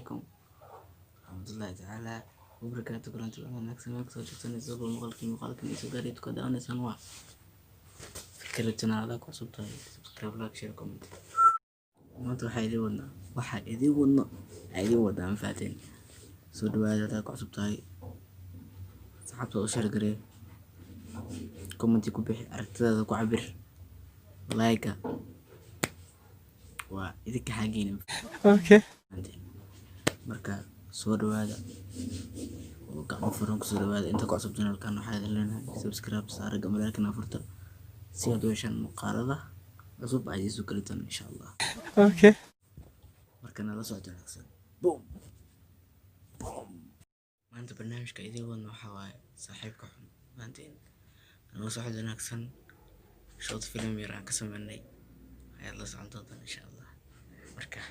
عليكم ورحمة الله تعالى وبركاته. كلنتي wanaagsan meel kasoo joogtaan isagoo muuqaalkan isu gaariid ku daawanaysan waa fikir channel ku cusub tahay subscribe like share comment maanta waxaa idin wadnaa ma faateen soo dhawaada ku cusub tahay saxaabta u share garee comment ku bixi aragtidaada ku cabir like waa idinka xageena Okay. marka soo dhawaada oo gacmo furan ku soo dhawaada inta ku cusub channelkan waxaa idin leenahay subscribe saar gamalkana furta si aad u heshaan muuqaalada cusub ay isu kalitaan insha Allah. Okay. marka nala socdo wanaagsan boom maanta barnaamijka idin wadno waxa waaye saaxiibka xun maanta nala socdo wanaagsan short film yar aan ka sameynay ayaad la socon doontaan insha Allah. marka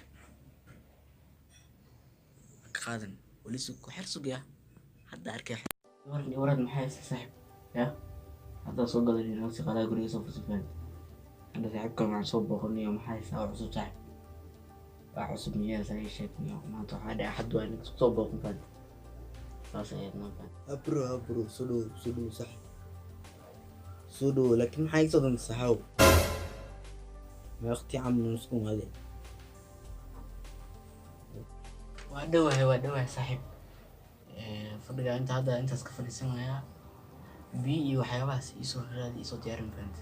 قادم ولسه حرصك يا حد أركح ورد محايس سحب يا هذا صوب قدري نفسي قال أقول يوسف سفيان هذا سحبك مع صوب أغنية محايس أو عصب سحب أعصب مياه زي شيء ما توحد أحد وينك صوب أغنية خلاص يا ابن أبرو سلو سحب سلو لكن محايس صدم السحاب ما أختي عم نسكم هذه وادوه صاحب فضل انت هذا انت اسكفل السماء بي وحيوانات يسوع هذه يسوع ديارن فهمت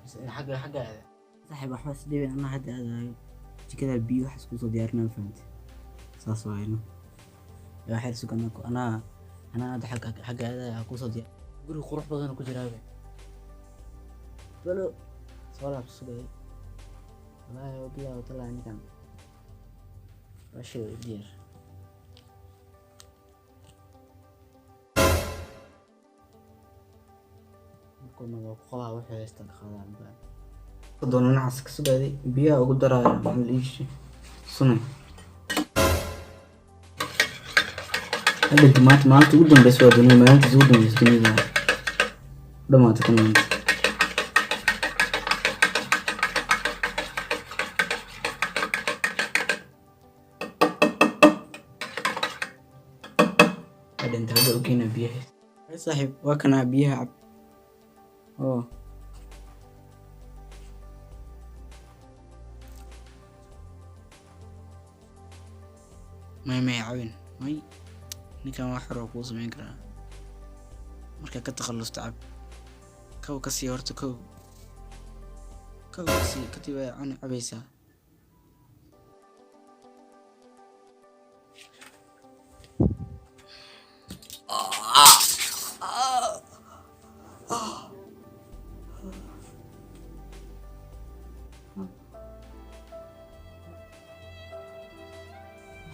بس حاجه صاحب احس دي انا هذا كده البي وحس كوسو ديارنا فهمت صاص وينه يا حرسك انا هذا حاجه هذا كوسو ديار غري قروح بدن ku jiraa balo soo sugay wallahi wabiya wata ninkan وشو يدير كنا وقوها وحي يستنخذان بعد قدونا نعسك سبادي بيا وقدرها من إيش صنع هذا الجماعة ما تقولون بس ودني ما تزودون بس دني ذا لما تكون انت هذا وكينا بيها يا صاحب وكنا بيها عب ما يعاون ماي نكا واحد وقو سمين كرا مركا كتخلص تعب كو كسي هورتا كو كسي كتبا عن عبيسة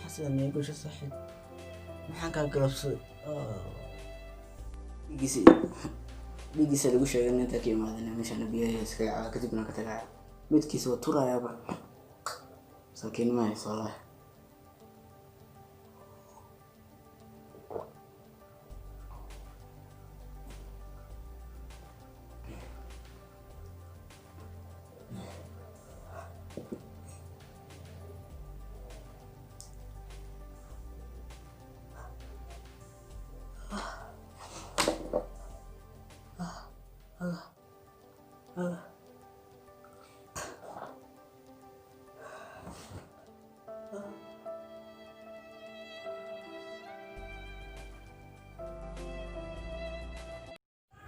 حسن يقول شو صحي محن كان قلبص بيجي لو شيء ان انت كيما هذا مشان بيه سكاع كتبنا كتغا مدكي سو ترى يا با ساكن ما يصلح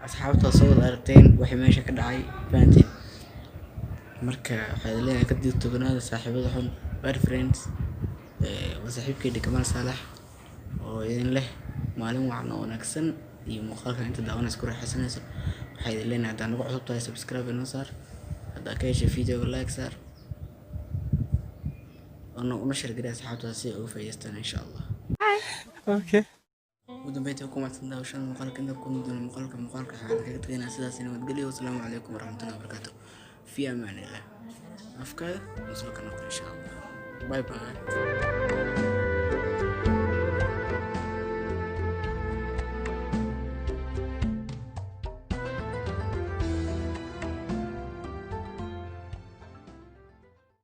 أصحابته صوت أرتين وحي ماشي كدعي فانتين مركا waxaad leeyahay ka digto ganaada saaxiibada xun bad friends وصاحبكي كمال صالح oo idin leh maalin wacan oo wanaagsan iyo muuqaalka inta daawanaysa ku raaxaysanayso waxay idin leenahay hadaan ugu cusub tahay subscribe inoo saar haddaa ka heshay videoga like saar una share garaa asxaabtada si ay uga faa'iidaystaan insha Allah. Okay. ودمبيتي كوما تنداو شان مقالك إنك كون دون مقالك حالك كتغينا سلاسي نمتقلي والسلام عليكم ورحمة الله وبركاته في أمان الله أفكار نسلك نقول إن شاء الله باي باي.